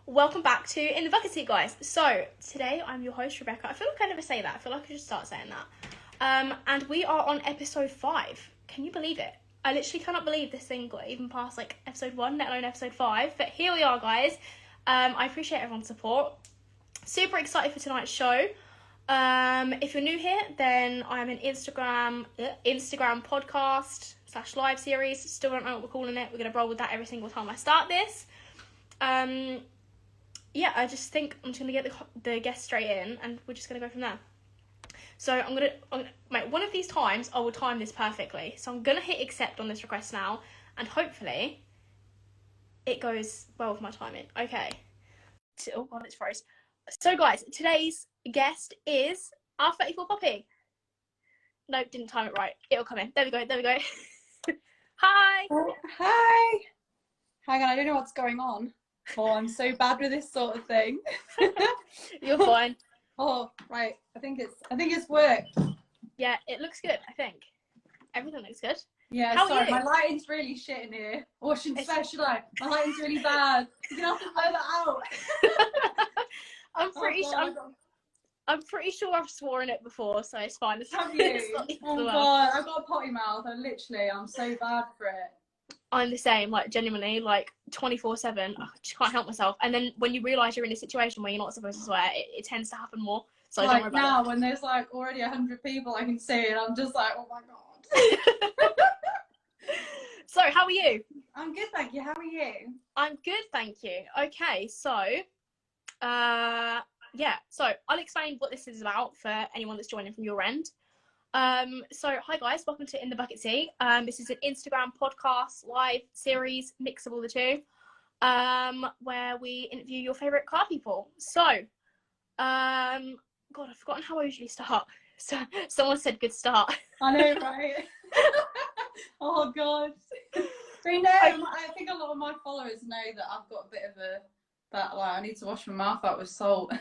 Welcome back to In the Bucket Seat, guys. So, today I'm your host, Rebecca. I feel like I never say that. I feel like I should start saying that. And we are on episode 5. Can you believe it? I literally cannot believe this thing got even past, like, episode 1, let alone episode 5. But here we are, guys. I appreciate everyone's support. Super excited for tonight's show. If you're new here, then I'm an Instagram podcast / live series. Still don't know what we're calling it. We're going to roll with that every single time I start this. Yeah, I just think I'm just going to get the guests straight in and we're just going to go from there. So I'm going to, one of these times I will time this perfectly. So I'm going to hit accept on this request now and hopefully it goes well with my timing. Okay. Oh God, it's froze. So guys, today's guest is R34POPPY. No, didn't time it right. It'll come in. There we go. Hi. Oh, hi. Hang on, I don't know what's going on. Oh, I'm so bad with this sort of thing. You're fine. Oh, right. I think it's worked. Yeah, it looks good, I think. Everything looks good. Yeah, How sorry, are you? my lighting's really shit in here. Or should I? My lighting's really bad. You're gonna have to blur that out. I'm pretty sure I've sworn it before, so it's fine. Have you? Oh God, I've got a potty mouth. I'm so bad for it. I'm the same, like genuinely, like 24/7. I just can't help myself. And then when you realise you're in a situation where you're not supposed to swear, it tends to happen more. So like don't worry about now, it. when there's like already 100 people I can see, and I'm just like, oh my God. So how are you? I'm good, thank you. How are you? I'm good, thank you. Okay, so yeah, so I'll explain what this is about for anyone that's joining from your end. So hi guys, welcome to In the Bucket Seat. This is an Instagram podcast live series, mix of all the two, where we interview your favourite car people. So, God, I've forgotten how I usually start. So someone said good start. I know, right? Oh God. They know. I think a lot of my followers know that I've got a bit of I need to wash my mouth out with salt.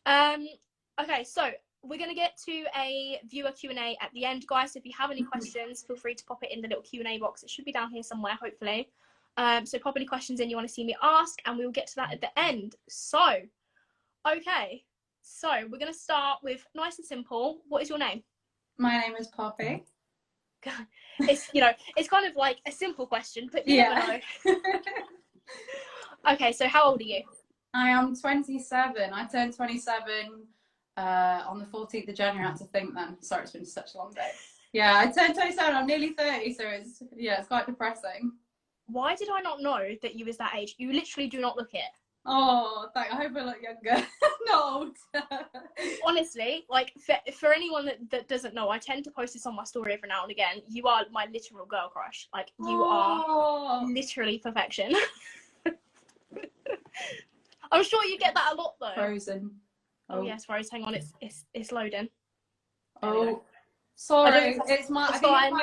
Okay, so we're going to get to a viewer Q&A at the end, guys. So if you have any questions, feel free to pop it in the little Q&A box. It should be down here somewhere, hopefully. So pop any questions in you want to see me ask, and we'll get to that at the end. So, okay. So we're going to start with nice and simple. What is your name? My name is Poppy. It's, it's kind of like a simple question, but you never know. Okay, so how old are you? I am 27. I turned 27 on the 14th of January. I had to think then. Sorry, it's been such a long day. Yeah, I turned 27. I'm nearly 30, so it's quite depressing. Why did I not know that you was that age? You literally do not look it. Oh, I hope I look younger. Not older. Honestly, like for anyone that doesn't know, I tend to post this on my story every now and again. You are my literal girl crush. Like you are literally perfection. I'm sure you get that a lot though. Frozen. Oh yes, Rose. Hang on, it's loading. Oh, sorry. It's my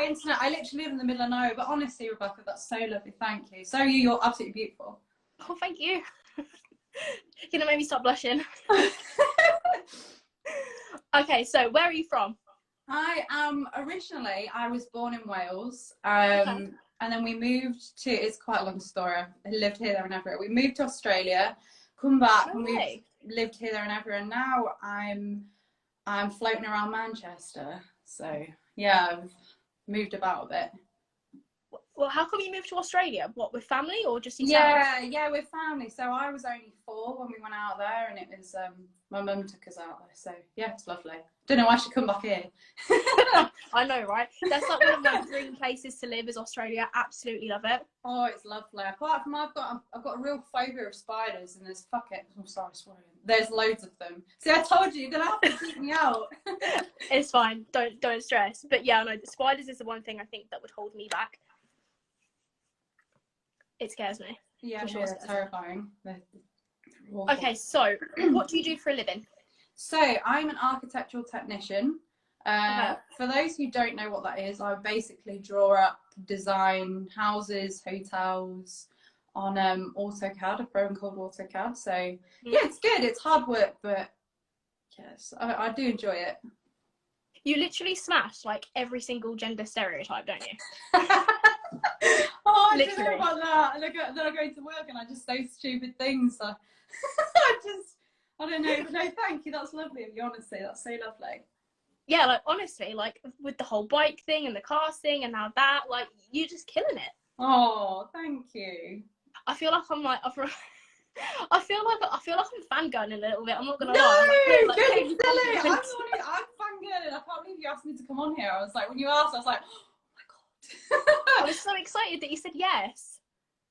internet. I literally live in the middle of nowhere. But honestly, Rebecca, that's so lovely. Thank you. So you're absolutely beautiful. Oh, thank you. You're gonna make me stop blushing. Okay, so where are you from? I was born in Wales. Okay. And then we moved to, it's quite a long story. I lived here, there and everywhere. We moved to Australia, come back, and we've lived here, there and everywhere. And now I'm floating around Manchester. So yeah, I've moved about a bit. Well, how come you moved to Australia? What, with family or just yourself? Yeah, with family. So I was only 4 when we went out there, and it was my mum took us out there. So yeah, it's lovely. Don't know why I should come back here. I know, right? That's like one of my dream places to live is Australia. Absolutely love it. Oh, it's lovely. Apart from I've got a real phobia of spiders, and there's I'm sorry, swearing. There's loads of them. See, I told you, you're gonna have to keep me out. It's fine. Don't stress. But yeah, no, the spiders is the one thing I think that would hold me back. It scares me. Yeah, sure, it's terrifying. Okay, so what do you do for a living? So I'm an architectural technician. Okay. For those who don't know what that is, I basically draw up, design houses, hotels on AutoCAD, a program called AutoCAD. So yeah, it's good. It's hard work, but yes, I do enjoy it. You literally smash like every single gender stereotype, don't you? Oh, I don't know Literally. about that. And then I go to work and I just say stupid things. So I don't know. But no, thank you. That's lovely of you, honestly. That's so lovely. Yeah, like honestly, like with the whole bike thing and the cars thing and now that, like you're just killing it. Oh, thank you. I feel like I'm like, I feel like I'm fangirling a little bit. I'm not gonna No, lie. I'm like, don't paying be you silly. compliments. I'm fangirling. I can't believe you asked me to come on here. I was like, when you asked, I was like, oh I my God. was so excited that you said yes.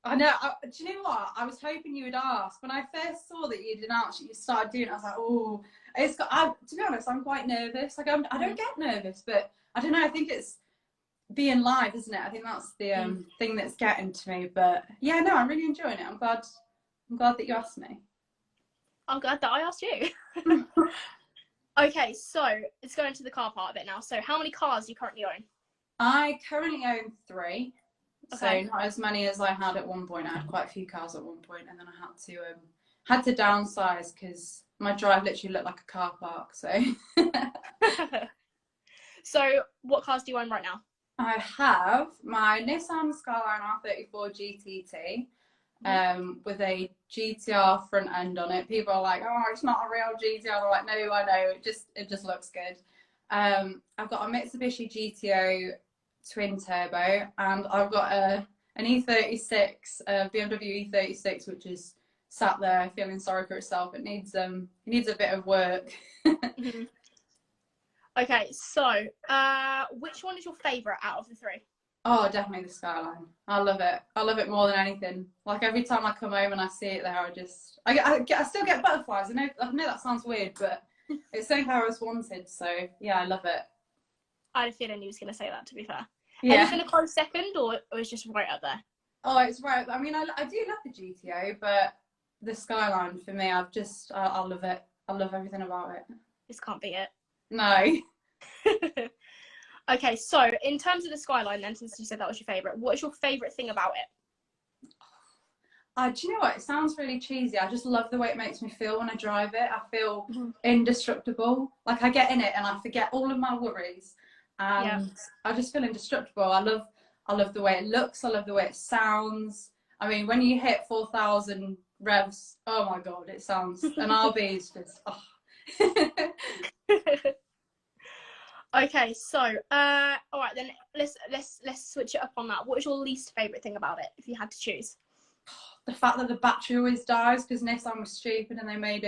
I know. Do you know what? I was hoping you would ask. When I first saw that you'd announced that you started doing it, I was like, oh, to be honest, I'm quite nervous. Like, I don't get nervous, but I don't know. I think it's being live, isn't it? I think that's the thing that's getting to me. But yeah, no, I'm really enjoying it. I'm glad that you asked me. I'm glad that I asked you. Okay, so let's go into the car part of it now. So how many cars do you currently own? I currently own 3. Okay. So not as many as I had at one point. I had quite a few cars at one point, and then I had to downsize because my drive literally looked like a car park. So So what cars do you own right now? I have my Nissan Skyline R34 GTT with a GTR front end on it. People are like, "Oh, it's not a real GTR." I'm like, "No, I know. It just looks good." I've got a Mitsubishi GTO twin turbo, and I've got an E36, BMW E36, which is sat there feeling sorry for itself. It needs a bit of work. Okay, so which one is your favourite out of the 3? Oh, definitely the Skyline. I love it. I love it more than anything. Like every time I come home and I see it there, I still get butterflies. I know that sounds weird, but it's something I always wanted. So yeah, I love it. I had a feeling you was going to say that, to be fair. Yeah. Anything a close second, or it's just right up there? Oh, it's right. I mean, I do love the GTO, but the Skyline for me, I love it. I love everything about it. Just can't beat it. No. Okay, so in terms of the Skyline then, since you said that was your favourite, what is your favourite thing about it? Do you know what? It sounds really cheesy. I just love the way it makes me feel when I drive it. I feel indestructible. Like I get in it and I forget all of my worries, and I just feel indestructible. I love the way it looks. I love the way it sounds. I mean, when you hit 4,000 revs, oh my God, it sounds. An RB is just. Oh. Okay, so all right then, let's switch it up on that. What is your least favourite thing about it, if you had to choose? The fact that the battery always dies, because Nissan was stupid and they made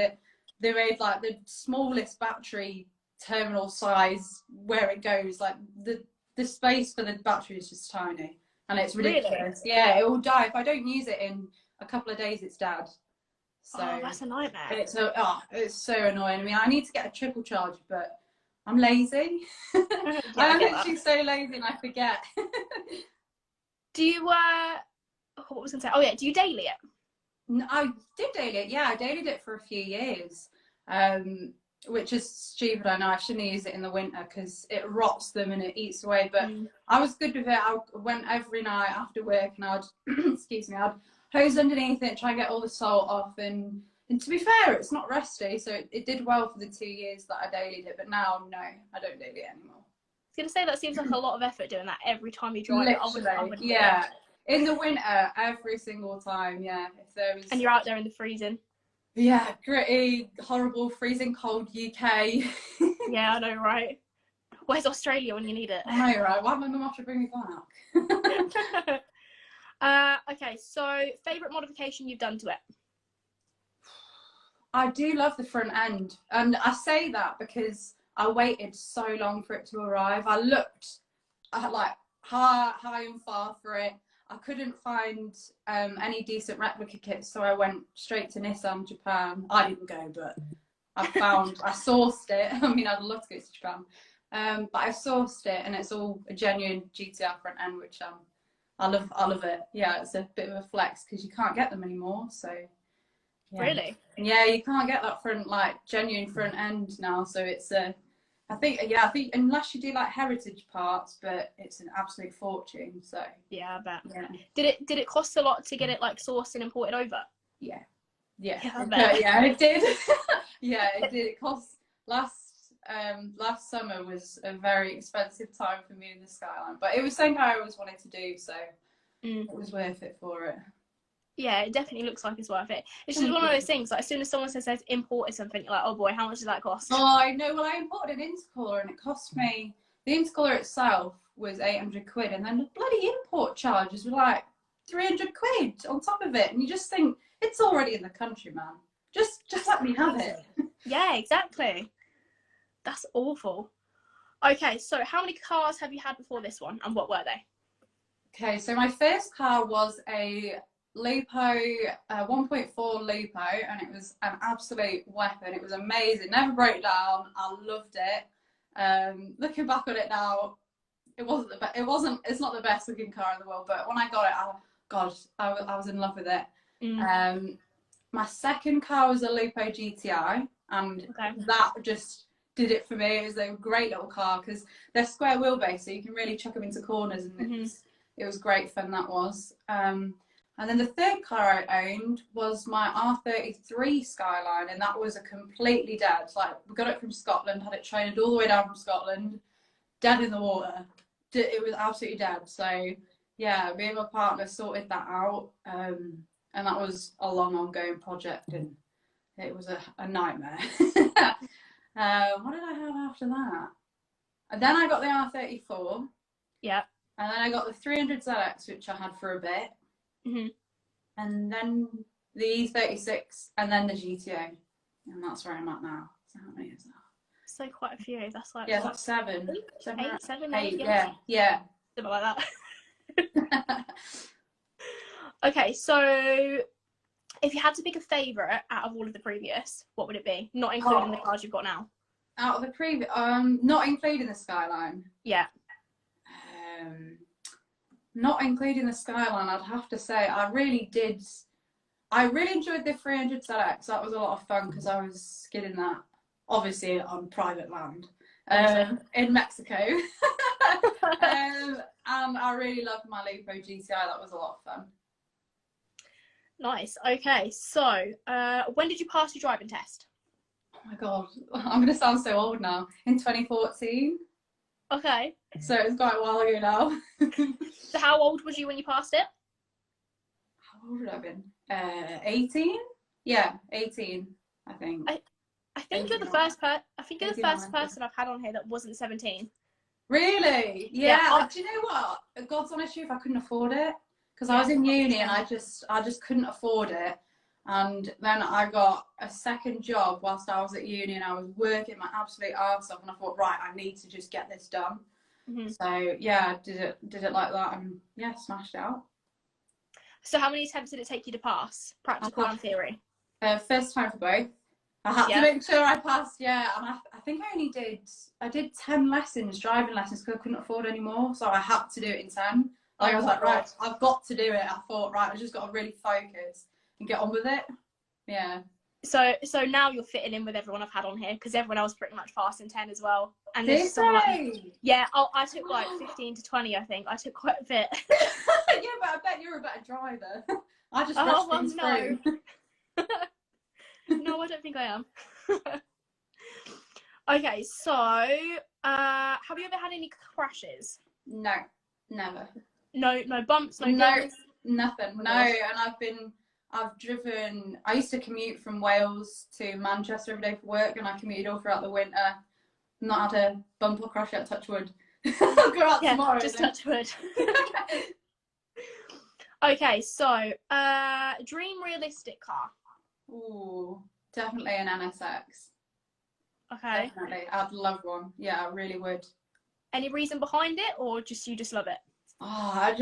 like the smallest battery terminal size where it goes. Like the space for the battery is just tiny, and it's ridiculous. Really? Yeah, it will die if I don't use it in a couple of days. It's dead. So that's a nightmare. It's so annoying. I mean, I need to get a triple charger, but I'm lazy. I'm actually so lazy and I forget. Do you what was I gonna say? Oh yeah, do you daily it? No, I did daily it. Yeah, I dailied it for a few years, which is stupid. I know I shouldn't use it in the winter because it rots them and it eats away. But I was good with it. I went every night after work and I'd excuse me, I'd hose underneath it, try and get all the salt off. And to be fair, it's not rusty, so it did well for the 2 years that I dailied it. But now, no, I don't daily it anymore. I was gonna say that seems like a lot of effort doing that every time you drive. Literally, I wouldn't yeah. In the winter, every single time, yeah. If there was... And you're out there in the freezing. Yeah, gritty, horrible, freezing cold UK. Yeah, I know, right? Where's Australia when you need it? I know, right? Why did my mum have to bring me back? Okay, so favourite modification you've done to it? I do love the front end. And I say that because I waited so long for it to arrive. I looked like high and far for it. I couldn't find any decent replica kits, so I went straight to Nissan Japan. I didn't go, but I sourced it. I mean, I'd love to go to Japan. But I sourced it, and it's all a genuine GTR front end, which I love it. Yeah, it's a bit of a flex because you can't get them anymore. So yeah. Really? Yeah, you can't get that genuine front end now. So it's I think unless you do like heritage parts, but it's an absolute fortune. So yeah, I bet. Yeah. Did it cost a lot to get it like sourced and imported over? Yeah, I bet. yeah, it did. Yeah, it did. It cost last summer was a very expensive time for me in the Skyline, but it was something I always wanted to do. So it was worth it for it. Yeah, it definitely looks like it's worth it. It's just one of those things, like as soon as someone says they've imported something, you're like, oh boy, how much does that cost? Oh, I know. Well, I imported an intercooler and it cost me, the intercooler itself was 800 quid, and then the bloody import charges were like 300 quid on top of it. And you just think, it's already in the country, man. Just let me have it. Yeah, exactly. That's awful. Okay, so how many cars have you had before this one, and what were they? Okay, so my first car was a Lupo, 1.4 Lupo, and it was an absolute weapon. It was amazing. Never broke down. I loved it. Looking back on it now, it's not the best looking car in the world, but when I got it, I was in love with it. My second car was a Lupo GTI, and that just did it for me. It was a great little car because they're square wheelbase, so you can really chuck them into corners, and it was great fun, that was. And then the third car I owned was my R33 Skyline, and that was a completely dead. Like, we got it from Scotland, had it trained all the way down from Scotland, dead in the water. It was absolutely dead. So yeah, me and my partner sorted that out, and that was a long ongoing project, and it was a nightmare. What did I have after that? And then I got the R34. Yeah. And then I got the 300 ZX, which I had for a bit. And then the E36, and then the GTA. And that's where I'm at now. So how many is that? So quite a few. That's like, yeah, that's seven. Eight, yeah. Something like that. Okay, so if you had to pick a favourite out of all of the previous, what would it be? Not including the cars you've got now. Out of the previous, not including the Skyline. Yeah. Not including the Skyline, I'd have to say I really enjoyed the 300 ZX. That was a lot of fun because I was skidding that, obviously on private land, in Mexico. And I really loved my Lupo GTI. That was a lot of fun. Nice. Okay, so when did you pass your driving test? Oh my god, I'm gonna sound so old now. In 2014. Okay. So it's quite a while ago now. So how old was you when you passed it? How old would I have been? 18? Yeah, 18, I think. I think you're the first person I've had on here that wasn't 17. Really? Yeah. Do you know what? God's honest truth, I couldn't afford it because I was in uni and I just couldn't afford it. And then I got a second job whilst I was at uni, and I was working my absolute arse off, and I thought, right, I need to just get this done. So yeah, did it like that, and yeah, smashed it out. So how many attempts did it take you to pass, practical and theory? First time for both. I had to make sure I passed, yeah, and I think I did 10 driving lessons because I couldn't afford any more, so I had to do it in 10. Like, I was like, right, I've got to do it. I thought, right, I just got to really focus and get on with it. Yeah. So now you're fitting in with everyone I've had on here, because everyone else pretty much passed in 10 as well. And Did they? Yeah, I took like 15 to 20, I think. I took quite a bit. Yeah, but I bet you're a better driver. I just rushed things through. No, I don't think I am. Okay, so have you ever had any crashes? No, never. No bumps, no nothing. No, and I've driven. I used to commute from Wales to Manchester every day for work, and I commuted all throughout the winter. Not had a bump or crash yet, touch wood. I'll go out tomorrow. Just touch wood. Okay, so dream realistic car. Ooh, definitely an NSX. Okay. Definitely, I'd love one. Yeah, I really would. Any reason behind it, or you just love it? Oh,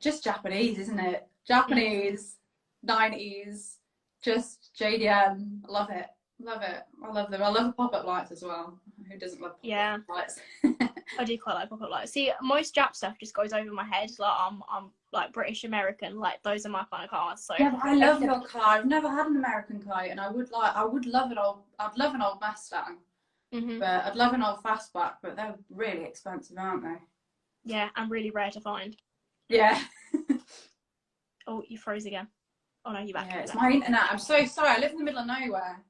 just Japanese, isn't it? Japanese, 90s, just JDM. Love it. Love it. I love them. I love the pop-up lights as well. Who doesn't love pop-up lights? I do quite like pop-up lights. See, most Jap stuff just goes over my head. Like I'm like British American. Like those are my kind of cars. So yeah, but I love your car. I've never had an American car, and I'd love an old Mustang. But I'd love an old fastback, but they're really expensive, aren't they? Yeah, and really rare to find. Yeah. Oh, you froze again. Oh no, you're back. Yeah, it's my internet. I'm so sorry. I live in the middle of nowhere.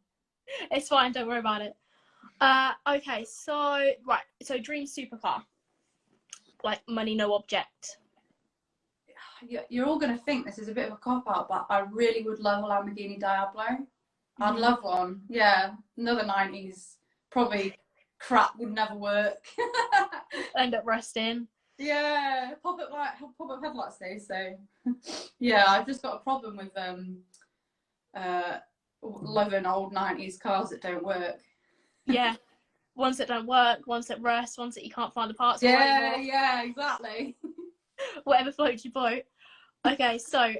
It's fine. Don't worry about it. Okay, so dream supercar, like money no object. you're all going to think this is a bit of a cop-out, but I really would love a Lamborghini Diablo. I'd love one. Yeah, another 90s. Probably crap would never work. End up rusting. Yeah, pop-up headlights though, so yeah, I've just got a problem with loving old 90s cars that don't work. Yeah. Ones that don't work, ones that rust, ones that you can't find the parts for anymore. Yeah, exactly. Whatever floats your boat. Okay, so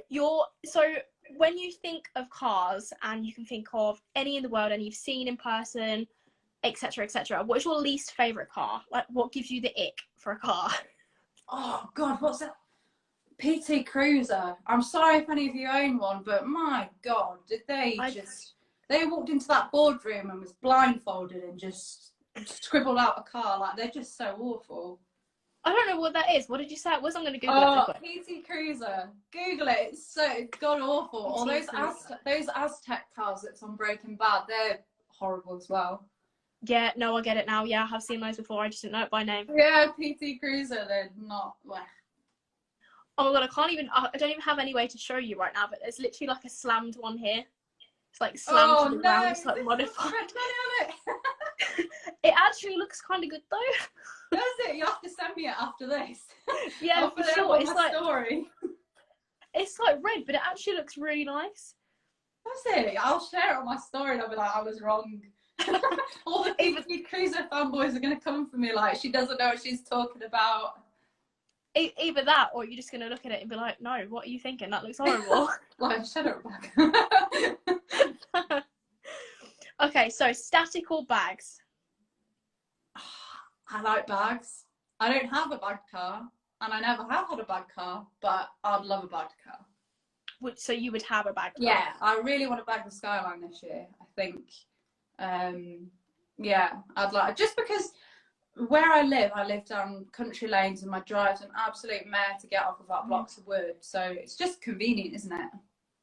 when you think of cars and you can think of any in the world and you've seen in person, etc., etc., what is your least favorite car? Like, what gives you the ick for a car? Oh God, what's that? PT Cruiser. I'm sorry if any of you own one, but my God, did they walked into that boardroom and was blindfolded and just scribbled out a car. Like, they're just so awful. I don't know what that is. What did you say it was? I'm going to Google it. PT Cruiser. Google it. It's so god awful. Or those Aztec cars that's on Breaking Bad, they're horrible as well. Yeah, no, I get it now. Yeah, I've seen those before. I just didn't know it by name. Yeah, PT Cruiser, they're not. Oh my God, I don't even have any way to show you right now, but there's literally like a slammed one here. It's like slammed to the ground. It's like modified. It actually looks kind of good though. Does it? You have to send me it after this. Yeah, for sure. It's like story. It's like red, but it actually looks really nice. Does it? I'll share it on my story and I'll be like, I was wrong. All the PT Cruiser fanboys are going to come for me like, she doesn't know what she's talking about. Either that, or you're just going to look at it and be like, no, what are you thinking? That looks horrible. Like, shut it back. Okay, so static or bags? I like bags. I don't have a bagged car, and I never have had a bagged car, but I'd love a bagged car. So you would have a bagged car? Yeah, I really want to bag the Skyline this year, I think. Yeah, I'd like, just because where I live down country lanes and my drive's an absolute mare to get off without blocks of wood. So it's just convenient, isn't it?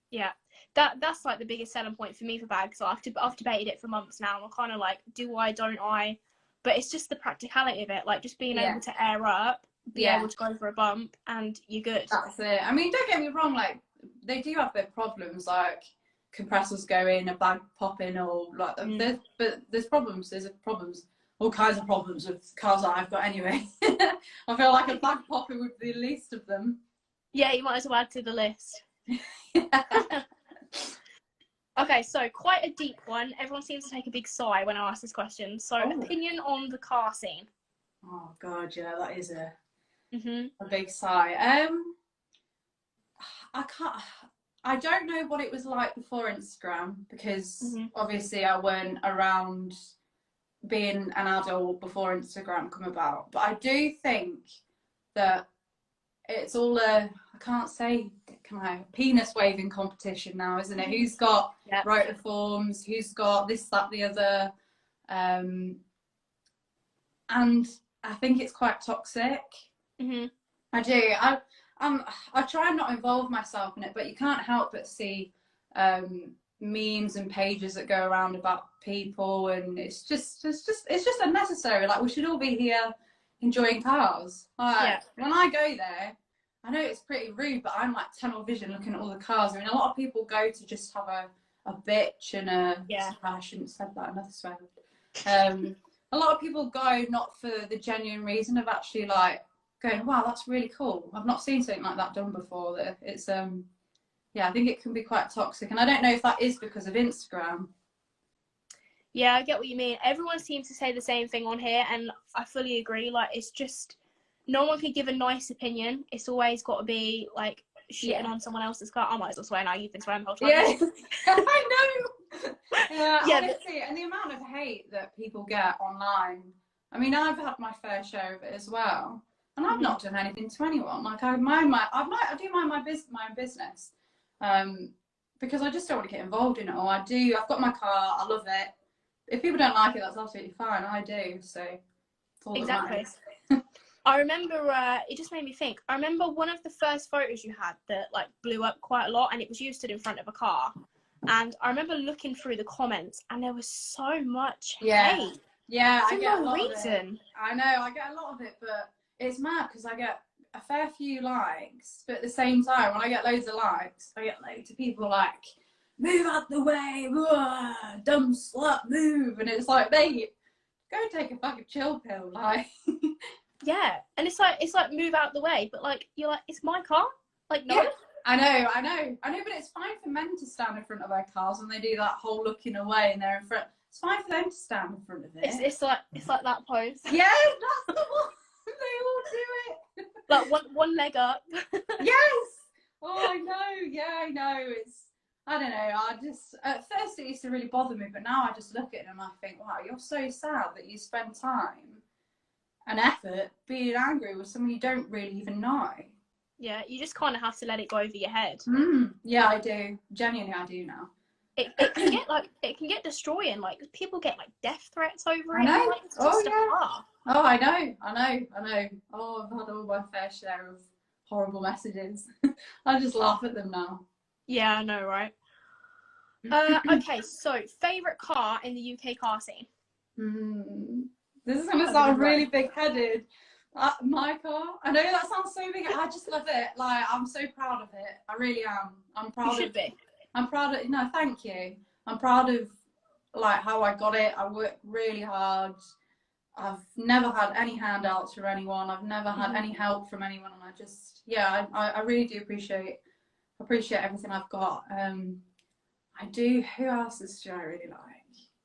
Yeah, that's like the biggest selling point for me for bags. So I've debated it for months now. I'm kind of like, do I, don't I? But it's just the practicality of it, like just being able to air up, be able to go for a bump, and you're good. That's it. I mean, don't get me wrong, like they do have their problems, like compressors go in, a bag pop in, or like there's problems. There's problems. All kinds of problems with cars that I've got anyway. I feel like a bag popper would be the least of them. Yeah, you might as well add to the list. Okay, so quite a deep one. Everyone seems to take a big sigh when I ask this question. So, opinion on the car scene? Oh God, yeah, that is a big sigh. I don't know what it was like before Instagram, because obviously I weren't around being an adult before Instagram come about. But I do think that it's all I can't say, can I? Penis waving competition now, isn't it? Who's got rotor forms? Who's got this, that, the other? And I think it's quite toxic. I do. I try and not involve myself in it, but you can't help but see memes and pages that go around about people, and it's just unnecessary. Like, we should all be here enjoying cars. Like, when I go there, I know it's pretty rude, but I'm like tunnel vision looking at all the cars. I mean, a lot of people go to just have a bitch and I shouldn't have said that, another swear. A lot of people go not for the genuine reason of actually like going, wow, that's really cool. I've not seen something like that done before. That it's I think it can be quite toxic, and I don't know if that is because of Instagram. Yeah, I get what you mean. Everyone seems to say the same thing on here, and I fully agree. Like, it's just, no one can give a nice opinion. It's always got to be like shitting on someone else's car. I might as well swear now. You've been swearing the whole time. Yeah, I know. Honestly, and the amount of hate that people get online. I mean, I've had my fair share of it as well, and I've not done anything to anyone. Like, I do mind my business, because I just don't want to get involved in it all. I've got my car. I love it. If people don't like it, that's absolutely fine. I do. So it's all exactly. I remember, it just made me think. I remember one of the first photos you had that like blew up quite a lot, and it was you stood in front of a car. And I remember looking through the comments, and there was so much hate. Yeah, for I get no a lot reason. of it. I know, I get a lot of it, but it's mad because I get a fair few likes, but at the same time, when I get loads of likes, I get loads of people like, move out the way, dumb slut, move. And it's like, mate, go take a fucking chill pill, like. Yeah, and it's like move out the way, but like you're like, it's my car. Like no. Yeah, I know, but it's fine for men to stand in front of their cars when they do that whole looking away and they're in front. It's fine for them to stand in front of it. It's like that pose. Yeah, that's the one. They all do it. Like one leg up. Yes. Oh, I know. Yeah, I know. I don't know. At first it used to really bother me, but now I just look at it and I think, wow, you're so sad that you spend time and effort being angry with someone you don't really even know. Yeah, you just kind of have to let it go over your head. Yeah, I do. Genuinely, I do now. It can get destroying. Like people get like death threats over it. I know. Like, it's just a car. Oh, I know. Oh, I've had all my fair share of horrible messages. I just laugh at them now. Yeah, I know, right? Okay, so favourite car in the UK car scene? This is going to sound really big-headed. My car. I know that sounds so big. I just love it. Like, I'm so proud of it. I really am. I'm proud. You should be. I'm proud of. No, thank you. I'm proud of like how I got it. I worked really hard. I've never had any handouts from anyone. I've never had any help from anyone, and I just, I really do appreciate everything I've got. I do. Who else do I really like?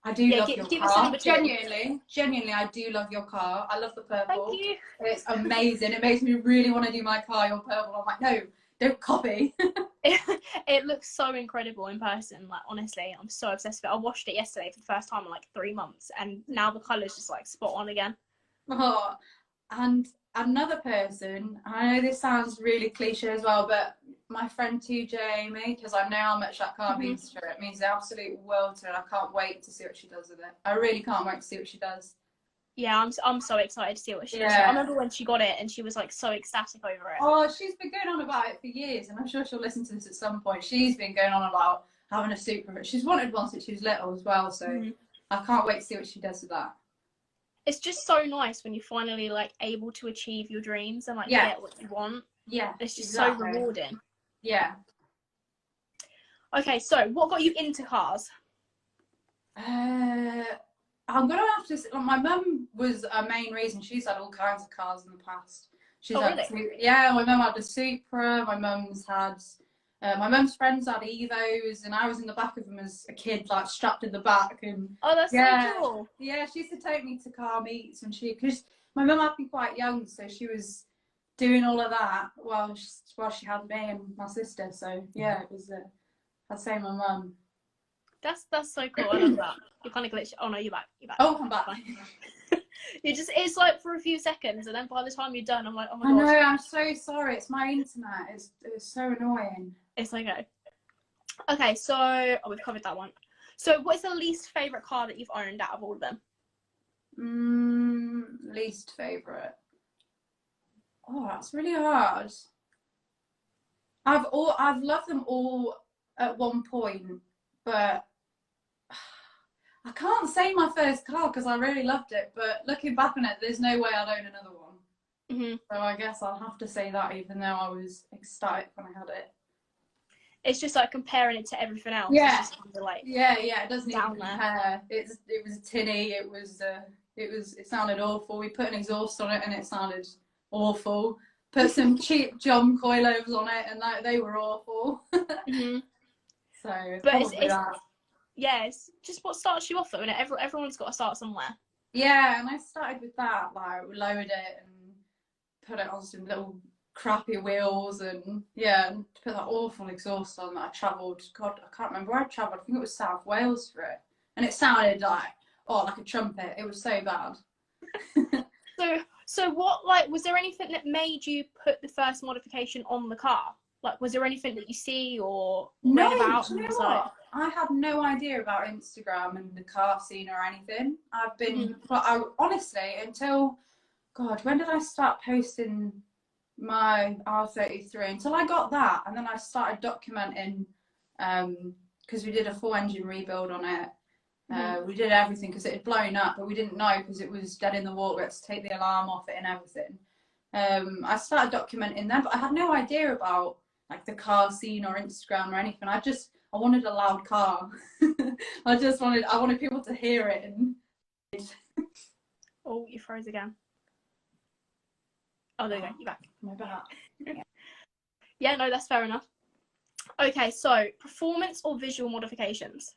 I do love your car. Genuinely, I do love your car. I love the purple. Thank you. It's amazing. It makes me really want to do my car your purple. I'm like, no, don't copy. It looks so incredible in person. Like honestly, I'm so obsessed with it. I washed it yesterday for the first time in like 3 months, and now the colour's just like spot on again. Oh, and another person, I know this sounds really cliche as well, but my friend 2J Amy, because I know how much that car means to her. It means the absolute world to her, and I can't wait to see what she does with it. I really can't wait to see what she does. Yeah, I'm so excited to see what she does. I remember when she got it and she was like so ecstatic over it. Oh, she's been going on about it for years, and I'm sure she'll listen to this at some point. She's been going on about having a Supra. She's wanted one since she was little as well, so I can't wait to see what she does with that. It's just so nice when you're finally like able to achieve your dreams and like get what you want. Yeah, it's just so rewarding. Yeah. Okay, so what got you into cars? I'm gonna have to. My mum was a main reason. She's had all kinds of cars in the past. She's had, really? Yeah, my mum had a Supra. My mum's friends had Evos, and I was in the back of them as a kid, like strapped in the back. And oh, that's so cool. Yeah, she used to take me to car meets because my mum had me quite young, so she was doing all of that while she had me and my sister. So yeah, it was. I'd say my mum. That's so cool. I love that. You're kind of glitched. Oh no, you're back. Oh, I'm back. It's like for a few seconds, and then by the time you're done, I'm like, oh my gosh. I know. gosh. I'm so sorry. It's my internet. It's so annoying. It's okay. Okay, so we've covered that one. So, what is the least favorite car that you've owned out of all of them? Least favorite. Oh, that's really hard. I've loved them all at one point, but I can't say my first car because I really loved it. But looking back on it, there's no way I'd own another one. So I guess I'll have to say that, even though I was ecstatic when I had it. It's just like comparing it to everything else. Yeah. It's just kind of like it doesn't even compare. It was tinny. It sounded awful. We put an exhaust on it and it sounded awful. Put some cheap John coilovers on it and they were awful. So, but it's just what starts you off though, and everyone's got to start somewhere. Yeah, and I started with that. Like, we lowered it and put it on some little crappy wheels, and and put that awful exhaust on that I travelled. God, I can't remember where I travelled. I think it was South Wales for it, and it sounded like a trumpet. It was so bad. So what, like, was there anything that made you put the first modification on the car? Like, was there anything that you see or read about? Do you know what? I had no idea about Instagram and the car scene or anything. I've been, honestly, until, God, when did I start posting my R33? Until I got that, and then I started documenting, because we did a full engine rebuild on it. We did everything because it had blown up, but we didn't know because it was dead in the water. We had to take the alarm off it and everything. I started documenting them, but I had no idea about like the car scene or Instagram or anything. I wanted a loud car. I wanted people to hear it. And Oh, you froze again. Oh, there you go. You're back. My back. Yeah, no, that's fair enough. Okay, so performance or visual modifications?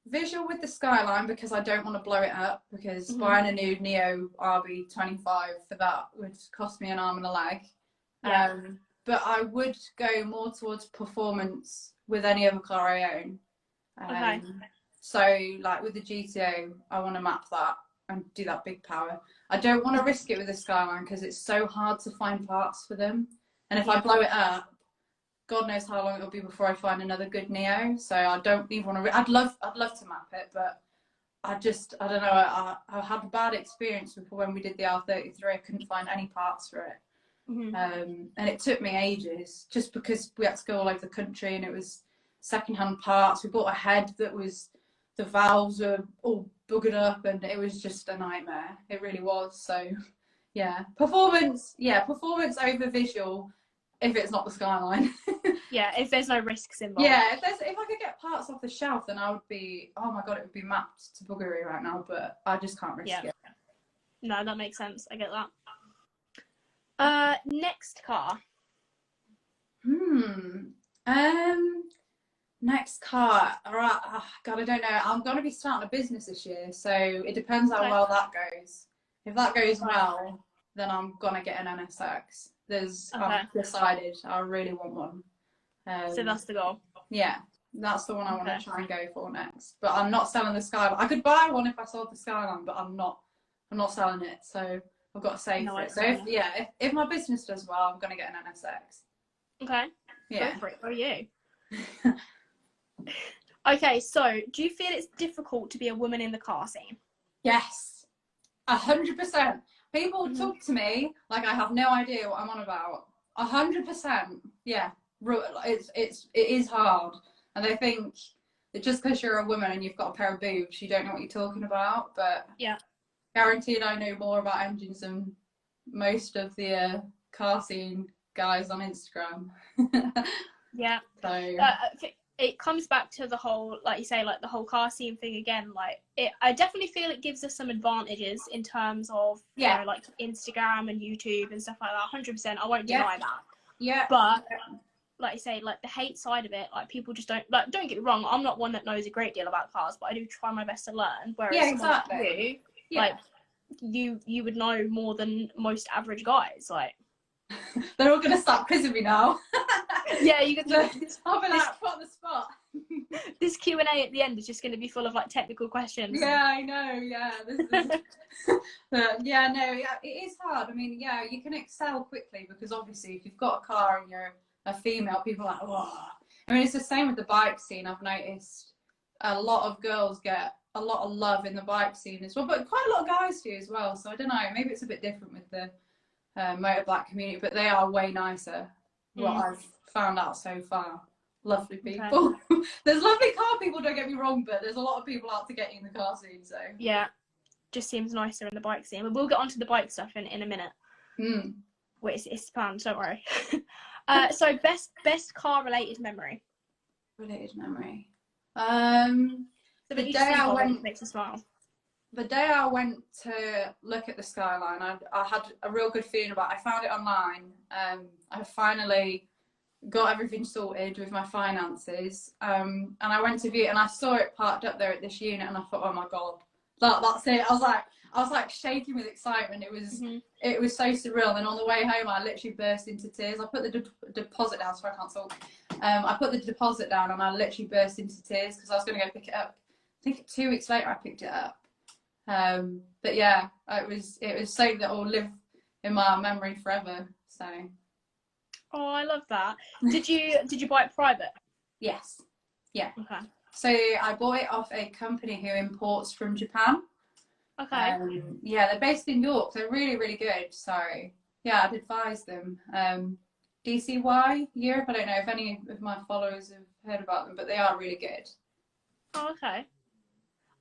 Visual with the Skyline, because I don't want to blow it up, because buying a new Neo RB25 for that would cost me an arm and a leg. Yeah. But I would go more towards performance with any other car I own. Okay. So like with the GTO, I want to map that and do that big power. I don't want to risk it with the Skyline because it's so hard to find parts for them. And if I blow it up, God knows how long it'll be before I find another good Neo. So I don't even want to. I'd love to map it, but I don't know. I had a bad experience before when we did the R33. I couldn't find any parts for it, and it took me ages just because we had to go all over the country and it was secondhand parts. We bought a head that was, the valves were all buggered up and it was just a nightmare. It really was. So yeah, performance over visual. If it's not the Skyline. Yeah, if there's no risks involved. Yeah, if I could get parts off the shelf, then I would be, oh my God, it would be mapped to buggery right now, but I just can't risk it. No, that makes sense. I get that. Next car. Next car. All right. Oh, God, I don't know. I'm going to be starting a business this year, so it depends how well that goes. If that goes well, then I'm going to get an NSX. I've decided I really want one. So that's the goal. Yeah, that's the one I want to try and go for next. But I'm not selling the Skyline. I could buy one if I sold the Skyline, but I'm not selling it. So I've got to save for it. So if my business does well, I'm going to get an NSX. Okay. Yeah. Go for it. Where are you? Okay, so do you feel it's difficult to be a woman in the car scene? Yes, 100%. People talk to me like I have no idea what I'm on about. 100%. Yeah, it is hard, and they think that just because you're a woman and you've got a pair of boobs, you don't know what you're talking about. But yeah, guaranteed, I know more about engines than most of the car scene guys on Instagram. Yeah. So it comes back to the whole, like you say, like the whole car scene thing again. Like I definitely feel it gives us some advantages in terms of you know, like Instagram and YouTube and stuff like that. 100%. I won't deny that. Yeah. But like you say, like the hate side of it, like people just don't like. Don't get me wrong. I'm not one that knows a great deal about cars, but I do try my best to learn. Whereas someone like you, like you would know more than most average guys. Like they're all gonna start quizzing me now. Yeah, you could. I'll be like, put on the spot. This Q&A at the end is just going to be full of like technical questions. Yeah, I know. Yeah, but yeah, no, yeah, it is hard. I mean, yeah, you can excel quickly because obviously, if you've got a car and you're a female, people are like, oh. I mean, it's the same with the bike scene. I've noticed a lot of girls get a lot of love in the bike scene as well, but quite a lot of guys do as well. So I don't know. Maybe it's a bit different with the motorbike community, but they are way nicer. What I've found out so far. Lovely people. There's lovely car people, don't get me wrong, but there's a lot of people out to get you in the car scene. So yeah, just seems nicer in the bike scene. But we'll get onto the bike stuff in a minute. Wait, it's planned. Don't worry. So best car related memory. Related memory. The day I went makes a smile. The day I went to look at the Skyline, I had a real good feeling about it. I found it online. I finally got everything sorted with my finances. And I went to view it and I saw it parked up there at this unit and I thought, oh my God, that's it. I was like shaking with excitement. It was so surreal. And on the way home, I literally burst into tears. I put the deposit down, so I can't talk. I put the deposit down and I literally burst into tears because I was going to go pick it up. I think 2 weeks later, I picked it up. But yeah, it was something that will live in my memory forever. So oh, I love that. Did you buy it private? Yes. Yeah. Okay. So I bought it off a company who imports from Japan. Okay. Yeah, they're based in York. They're really, really good. So yeah, I'd advise them. DCY Europe. I don't know if any of my followers have heard about them, but they are really good. Oh, okay.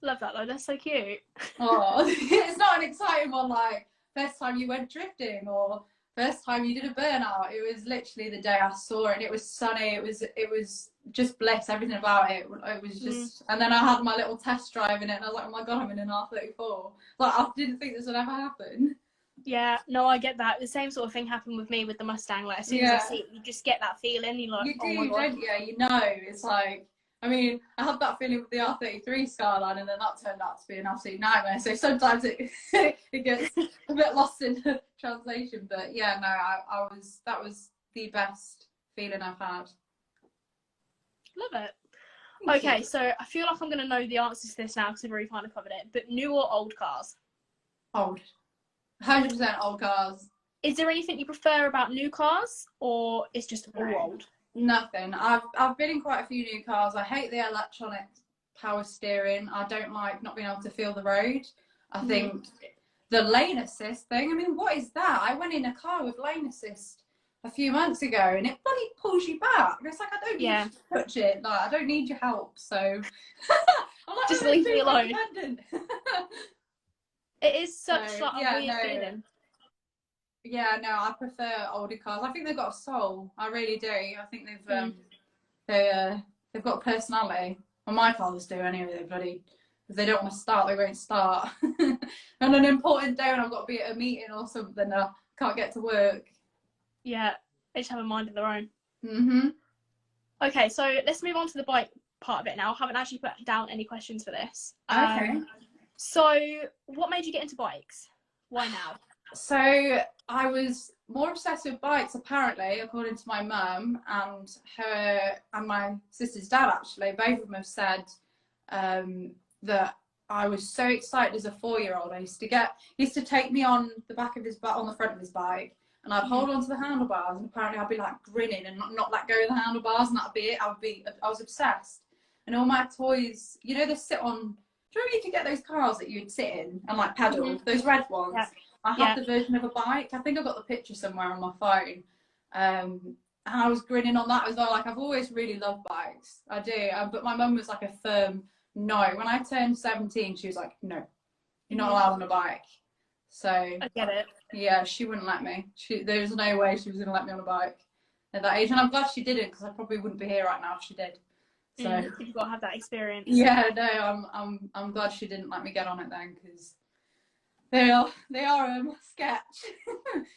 Love that though. That's so cute. Oh, it's not an exciting one like first time you went drifting or first time you did a burnout. It was literally the day I saw it, and it was sunny. It was just bliss. Everything about it. It was just. And then I had my little test drive in it, and I was like, oh my god, I'm in an R34. Like I didn't think this would ever happen. Yeah, no, I get that. The same sort of thing happened with me with the Mustang. Like as soon as I see it, you just get that feeling. You're like, You oh do, my god. don't you? You know, it's like. I mean, I had that feeling with the R33 Skyline, and then that turned out to be an absolute nightmare. So sometimes it it gets a bit lost in the translation. But yeah, no, that was the best feeling I've had. Love it. Thank Okay, you. so I feel like I'm going to know the answers to this now because I've already kind of covered it. But new or old cars? Old. 100% old cars. Is there anything you prefer about new cars, or it's just all old? Nothing. I've been in quite a few new cars. I hate the electronic power steering. I don't like not being able to feel the road. I think the lane assist thing. I mean, what is that? I went in a car with lane assist a few months ago, and it bloody pulls you back. It's like I don't need you to touch it. Like I don't need your help. So I'm like, just leave me alone. It is such like a weird feeling. Yeah, no, I prefer older cars. I think they've got a soul. I really do. I think they've got personality. Well, my cars do anyway. They bloody, if they don't want to start, they won't start. On an important day when I've got to be at a meeting or something, I can't get to work. Yeah, they just have a mind of their own. Mhm. Okay, so let's move on to the bike part of it now. I haven't actually put down any questions for this. Okay. So, what made you get into bikes? Why now? So I was more obsessed with bikes, apparently, according to my mum and her and my sister's dad. Actually, both of them have said that I was so excited as a 4-year-old. I used to take me on the back of on the front of his bike, and I'd hold on to the handlebars, and apparently I'd be like grinning and not let go of the handlebars, and that'd be it. I was obsessed, and all my toys, you know, they sit on. Do you remember you could get those cars that you'd sit in and like pedal, those red ones? Yeah. I had the version of a bike. I think I've got the picture somewhere on my phone. And I was grinning on that as well. Like, I've always really loved bikes. I do. But my mum was like a firm no. When I turned 17, she was like, no, you're not allowed on a bike. So I get it. Yeah, she wouldn't let me. There was no way she was going to let me on a bike at that age. And I'm glad she didn't, because I probably wouldn't be here right now if she did. So you've got to have that experience. Yeah, no, I'm glad she didn't let me get on it then, because they are sketch.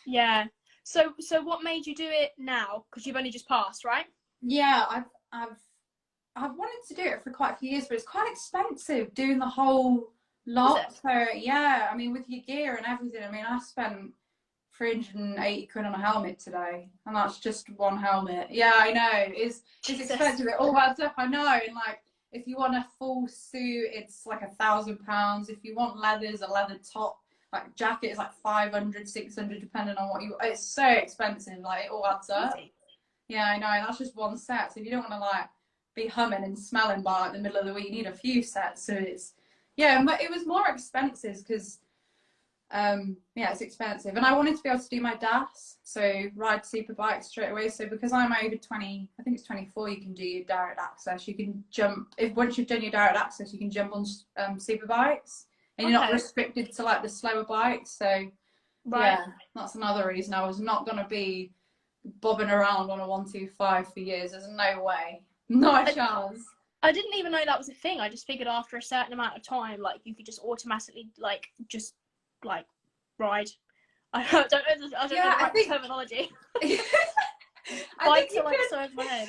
Yeah. So what made you do it now? Because you've only just passed, right? Yeah, I've wanted to do it for quite a few years, but it's quite expensive doing the whole lot. So yeah, I mean, with your gear and everything, I mean, I spent 380 quid on a helmet today, and that's just one helmet. Yeah, I know, it's expensive. It all adds up. I know. And like, if you want a full suit, it's like £1,000. If you want leathers, a leather top, like jacket, is like 500, 600, depending on what you. It's so expensive. Like, it all adds up. Yeah, I know. That's just one set. So if you don't want to like be humming and smelling by like the middle of the week, you need a few sets. So it's but it was more expensive because it's expensive, and I wanted to be able to do my DAS, so ride super bikes straight away. So because I'm over 20, I think it's 24, you can do your direct access. You can jump once you've done your direct access, you can jump on super bikes, and you're not restricted to like the slower bikes. So yeah, that's another reason I was not going to be bobbing around on a 125 for years. There's no way, not a chance. I didn't even know that was a thing. I just figured after a certain amount of time, like, you could just automatically ride. I don't know the right terminology. Bikes are like so in my head.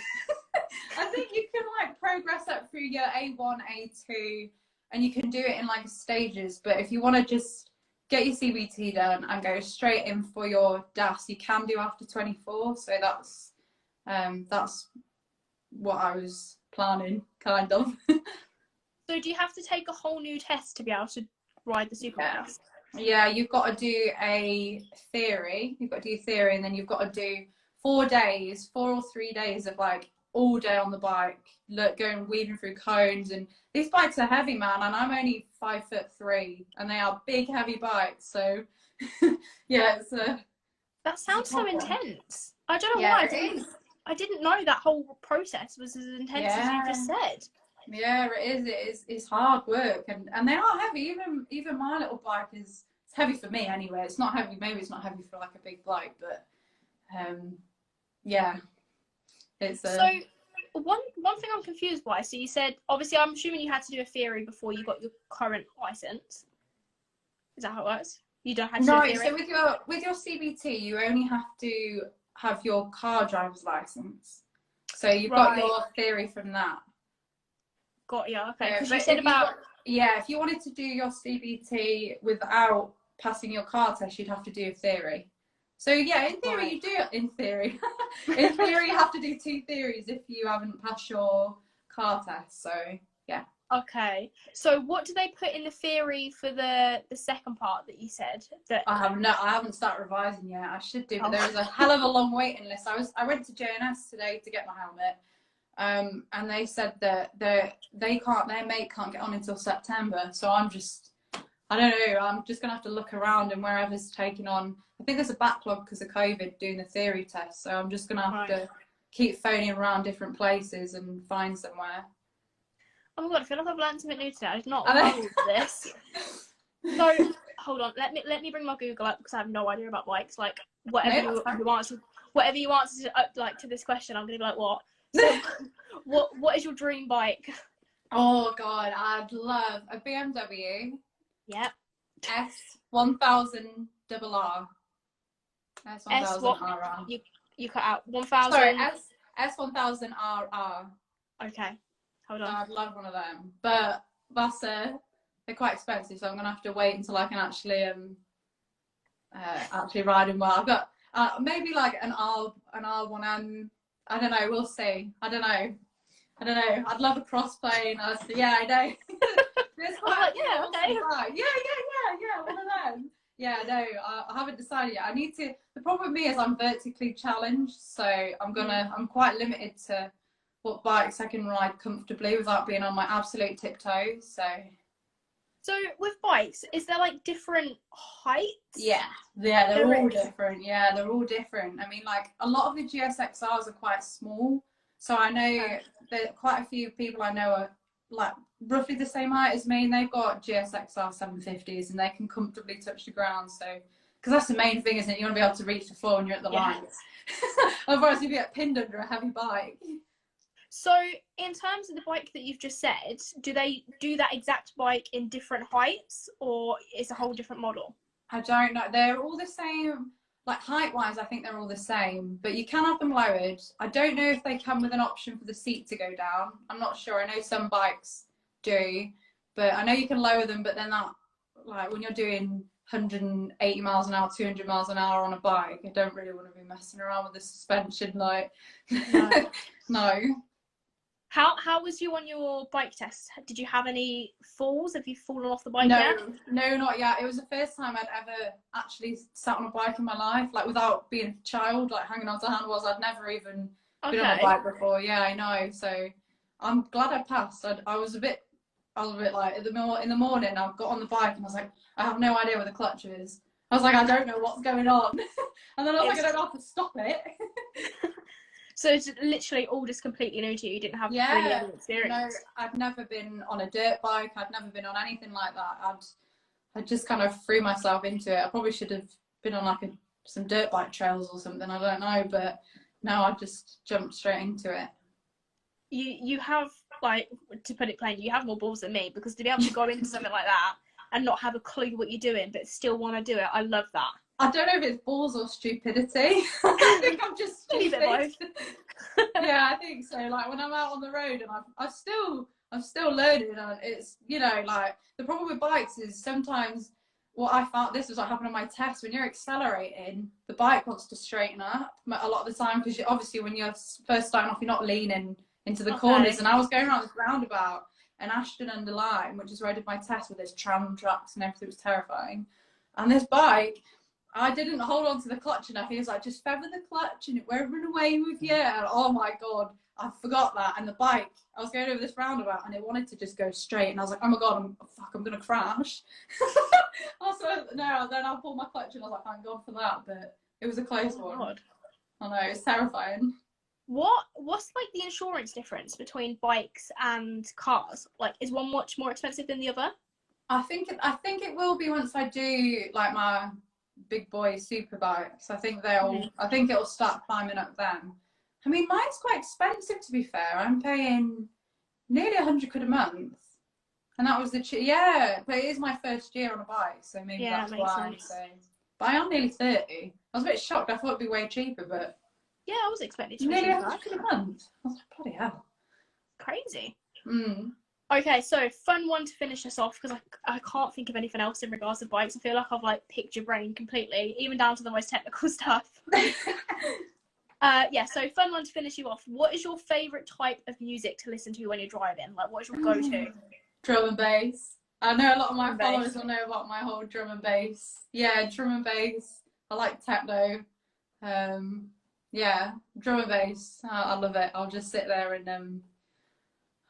I think you can like progress up through your A1, A2, and you can do it in like stages. But if you want to just get your CBT done and go straight in for your DAS, you can do after 24. So that's what I was planning, kind of. So do you have to take a whole new test to be able to ride the super bikes? Yeah, you've got to do a theory. You've got to do theory, and then you've got to do 4 or 3 days of like all day on the bike, going weaving through cones. And these bikes are heavy, man, and I'm only 5'3", and they are big, heavy bikes. So yeah, it's that sounds so intense. I don't know why. I didn't know that whole process was as intense as you just said. Yeah, it is. It's hard work, and they are heavy. Even my little bike is, it's heavy for me anyway. It's not heavy. Maybe it's not heavy for like a big bike, but yeah, it's a. So one thing I'm confused by. So you said obviously I'm assuming you had to do a theory before you got your current license. Is that how it works? You don't have to do a theory? So with your CBT, you only have to have your car driver's license. So you've got your theory from that. Got you. Okay. Because you said about if you wanted to do your CBT without passing your car test, you'd have to do a theory. So yeah, in theory you do. In theory, in theory you have to do 2 theories if you haven't passed your car test. So yeah. Okay. So what do they put in the theory for the second part that you said? That I haven't started revising yet. I should do, but there is a hell of a long waiting list. I went to JNS today to get my helmet, and they said that their mate can't get on until September. So I don't know. I'm just gonna have to look around and wherever's taking on. I think there's a backlog because of COVID doing the theory test. So I'm just gonna have to keep phoning around different places and find somewhere. Oh my god, I feel like I've learned something new today. I did not know this. So hold on, let me bring my Google up because I have no idea about bikes. Like whatever you answer to this question, I'm gonna be like, what? So what is your dream bike? Oh god, I'd love a BMW. Yep. S1000RR. S1000RR. You cut out 1000. Sorry, S1000RR. Okay. Hold on. I'd love one of them, but they're quite expensive, so I'm gonna have to wait until I can actually ride them well. I've got maybe like an R1M. I don't know. We'll see. I don't know. I'd love a cross plane. Yeah, I know. Yeah, okay. Yeah. One of them. Yeah, no, I haven't decided yet. I need to. The problem with me is I'm vertically challenged, so I'm quite limited to what bikes I can ride comfortably without being on my absolute tiptoes. So with bikes, is there like different heights? Yeah, they're all different. Yeah, they're all different. I mean, like a lot of the GSXRs are quite small, so I know that quite a few people I know are like roughly the same height as me, and they've got GSXR 750s and they can comfortably touch the ground. So because that's the main thing, isn't it? You want to be able to reach the floor when you're at the lines. Otherwise you get pinned under a heavy bike. So in terms of the bike that you've just said, do they do that exact bike in different heights, or is a whole different model? I don't know. They're all the same. Like height wise, I think they're all the same, but you can have them lowered. I don't know if they come with an option for the seat to go down. I'm not sure. I know some bikes do, but I know you can lower them, but then that, like when you're doing 180 miles an hour, 200 miles an hour on a bike, I don't really want to be messing around with the suspension. Like, no. How was you on your bike test? Did you have any falls? Have you fallen off the bike yet? No, not yet. It was the first time I'd ever actually sat on a bike in my life, like without being a child, like hanging onto handlebars. I'd never even been on a bike before. Yeah, I know. So I'm glad I passed. I was a bit like in the morning. I got on the bike and I was like, I have no idea where the clutch is. I was like, I don't know what's going on. And then I was like, I don't know how to stop it. So it's literally all just completely new to you. You didn't have really any experience. No, I'd never been on a dirt bike. I'd never been on anything like that. I just kind of threw myself into it. I probably should have been on like some dirt bike trails or something. I don't know, but no, I just jumped straight into it. You have, like, to put it plain, you have more balls than me, because to be able to go into something like that and not have a clue what you're doing but still want to do it, I love that. I don't know if it's balls or stupidity. I think I'm just stupid. Yeah, I think so. Like when I'm out on the road and I'm still learning, and it's, you know, like the problem with bikes is sometimes what I found, this was what happened on my test, when you're accelerating, the bike wants to straighten up a lot of the time, because obviously when you're first starting off, you're not leaning into the corners. And I was going around this roundabout in Ashton under Lyme, which is where I did my test with those tram tracks and everything. It was terrifying. And this bike, I didn't hold on to the clutch enough. He was like, just feather the clutch and it won't run away with you. And oh my God, I forgot that. And the bike, I was going over this roundabout and it wanted to just go straight. And I was like, oh my God, I'm going to crash. Then I pulled my clutch and I was like, thank God for that. But it was a close one. God. I know, it's terrifying. What's like the insurance difference between bikes and cars? Like, is one much more expensive than the other? I think it will be once I do like my big boy super bikes. I think it'll start climbing up then. I mean, mine's quite expensive to be fair. I'm paying nearly 100 quid a month. And that was yeah, but it is my first year on a bike, so maybe that's why. So, but I am nearly 30. I was a bit shocked. I thought it'd be way cheaper, but yeah, I was expecting it to be nearly cheaper. 100 quid a month. I was like, bloody hell. Crazy. Mm. Okay, so fun one to finish us off because I can't think of anything else in regards to bikes. I feel like I've like picked your brain completely, even down to the most technical stuff. Yeah, so fun one to finish you off. What is your favourite type of music to listen to when you're driving? Like, what is your go-to? Drum and bass. I know a lot of my followers will know about my whole drum and bass. Yeah, drum and bass. I like techno. Yeah, drum and bass. I love it. I'll just sit there and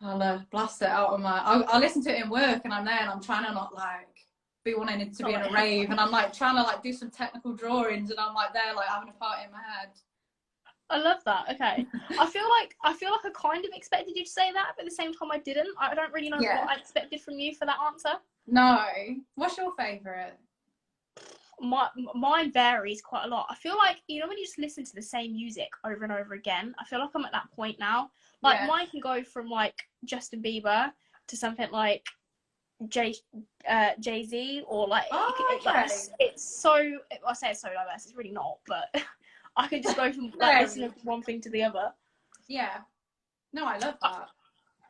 I'll blast it out on my. I'll listen to it in work, and I'm there, and I'm trying to not like be wanting it to be in a rave, and I'm like trying to like do some technical drawings, and I'm like there like having a party in my head. I love that. Okay, I feel like I kind of expected you to say that, but at the same time I didn't. I don't really know what I expected from you for that answer. No, what's your favourite? Mine varies quite a lot. I feel like, you know, when you just listen to the same music over and over again, I feel like I'm at that point now. Like mine can go from like Justin Bieber to something like Jay-Z or like, it's so, I say it's so diverse, it's really not, but I could just go from like listening to one thing to the other. Yeah. No, I love that.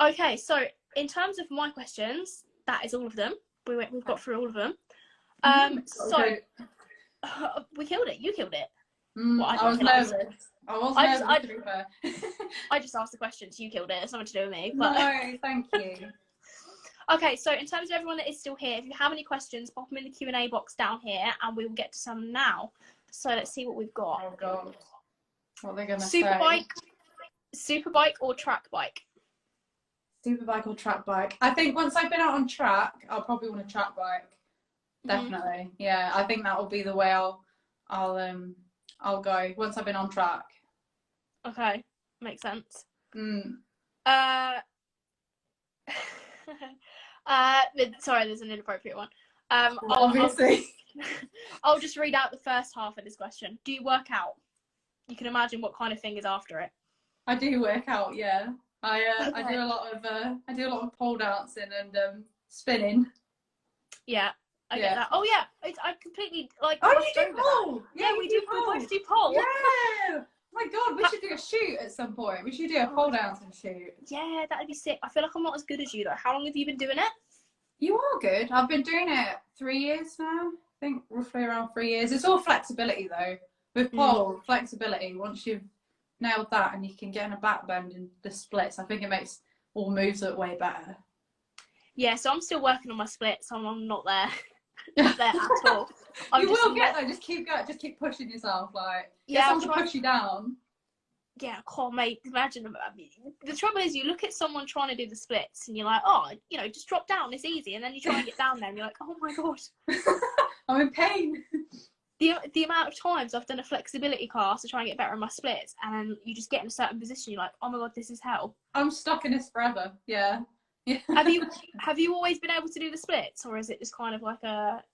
Okay, so in terms of my questions, that is all of them. We've got through all of them. So we killed it. You killed it. I was nervous. I just asked the questions. You killed it. It's nothing to do with me. But... No, thank you. Okay, so in terms of everyone that is still here, if you have any questions, pop them in the Q&A box down here, and we will get to some now. So let's see what we've got. Oh God, what are they gonna say? Superbike or track bike? Superbike or track bike? I think once I've been out on track, I'll probably want a track bike. Definitely, yeah. I think that will be the way I'll go once I've been on track. Okay, makes sense. Sorry, there's an inappropriate one. Obviously. I'll just read out the first half of this question. Do you work out? You can imagine what kind of thing is after it. I do work out, yeah. I do a lot of pole dancing and spinning. Yeah. I get that. Oh yeah, I completely like. Oh, you do pole? Yeah, we do. We both do pole. Yeah. Oh my God, we should do a shoot at some point. We should do a pole dancing shoot. Yeah, that'd be sick. I feel like I'm not as good as you though. How long have you been doing it? You are good. I've been doing it 3 years now. I think roughly around 3 years. It's all flexibility though. With pole, flexibility. Once you've nailed that and you can get in a back bend and the splits, I think it makes all moves look way better. Yeah, so I'm still working on my splits. So I'm not there. Not there at all. You will get there. Just keep going. Just keep pushing yourself. Like, get someone to push you down. Yeah, cool, mate. Imagine. I mean, the trouble is, you look at someone trying to do the splits, and you're like, oh, you know, just drop down. It's easy. And then you try and get down there, and you're like, oh my God, I'm in pain. The amount of times I've done a flexibility class to try and get better in my splits, and then you just get in a certain position, you're like, oh my God, this is hell. I'm stuck in this forever. Yeah. Yeah. Have you always been able to do the splits, or is it just kind of like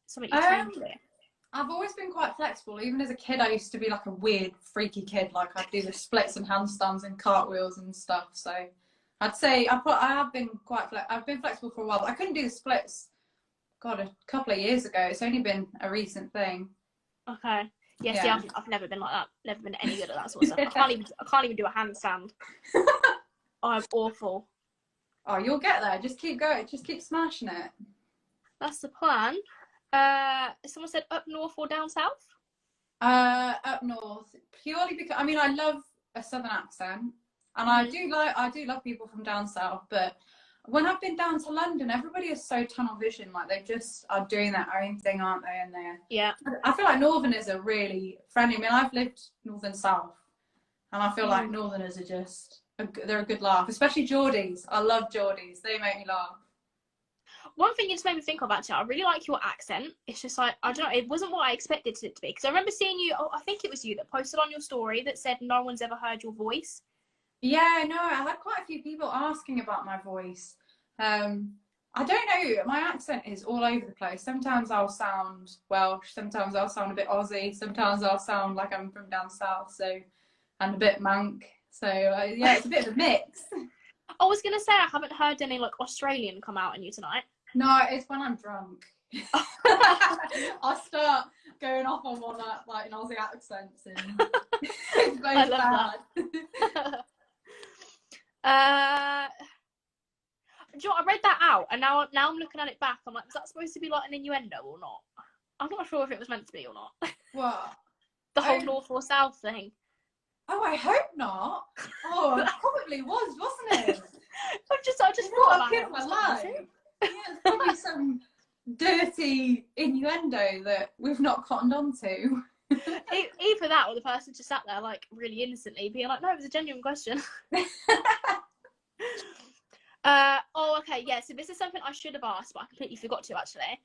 something you trained for? I've always been quite flexible. Even as a kid, I used to be like a weird, freaky kid. Like I'd do the splits and handstands and cartwheels and stuff. So I'd say I have been I've been flexible for a while, but I couldn't do the splits. God, a couple of years ago. It's only been a recent thing. Okay. Yeah. See, I've never been like that. Never been any good at that sort of stuff. I can't even do a handstand. I'm awful. Oh, you'll get there. Just keep going. Just keep smashing it. That's the plan. Someone said up north or down south? Up north. Purely because I love a southern accent, and I do love people from down south. But when I've been down to London, everybody is so tunnel vision. Like they just are doing their own thing, aren't they? And I feel like Northerners are really friendly. I mean, I've lived north and south, and I feel like Northerners are just. They're a good laugh, especially Geordies. I love Geordies. They make me laugh. One thing you just made me think of, actually, I really like your accent. It's just like, I don't know, it wasn't what I expected it to be. Because I remember seeing you, I think it was you that posted on your story that said no one's ever heard your voice. Yeah, no, I had quite a few people asking about my voice. I don't know, my accent is all over the place. Sometimes I'll sound Welsh, sometimes I'll sound a bit Aussie, sometimes I'll sound like I'm from down south, so and a bit Manc. So yeah, it's a bit of a mix. I was gonna say I haven't heard any like Australian come out in you tonight. No, it's when I'm drunk. I start going off on one like an Aussie accents and it's both I love bad. that. Do you know what, I read that out, and now I'm looking at it back. I'm like, was that supposed to be like an innuendo or not? I'm not sure if it was meant to be or not. What? The whole north or south thing. Oh, I hope not. Oh, it probably was, wasn't it? I just thought about it. My life. Yeah, it's probably some dirty innuendo that we've not cottoned on to. Either that, or the person just sat there like really innocently being like, no, it was a genuine question. Oh, okay, yeah, so this is something I should have asked, but I completely forgot to, actually.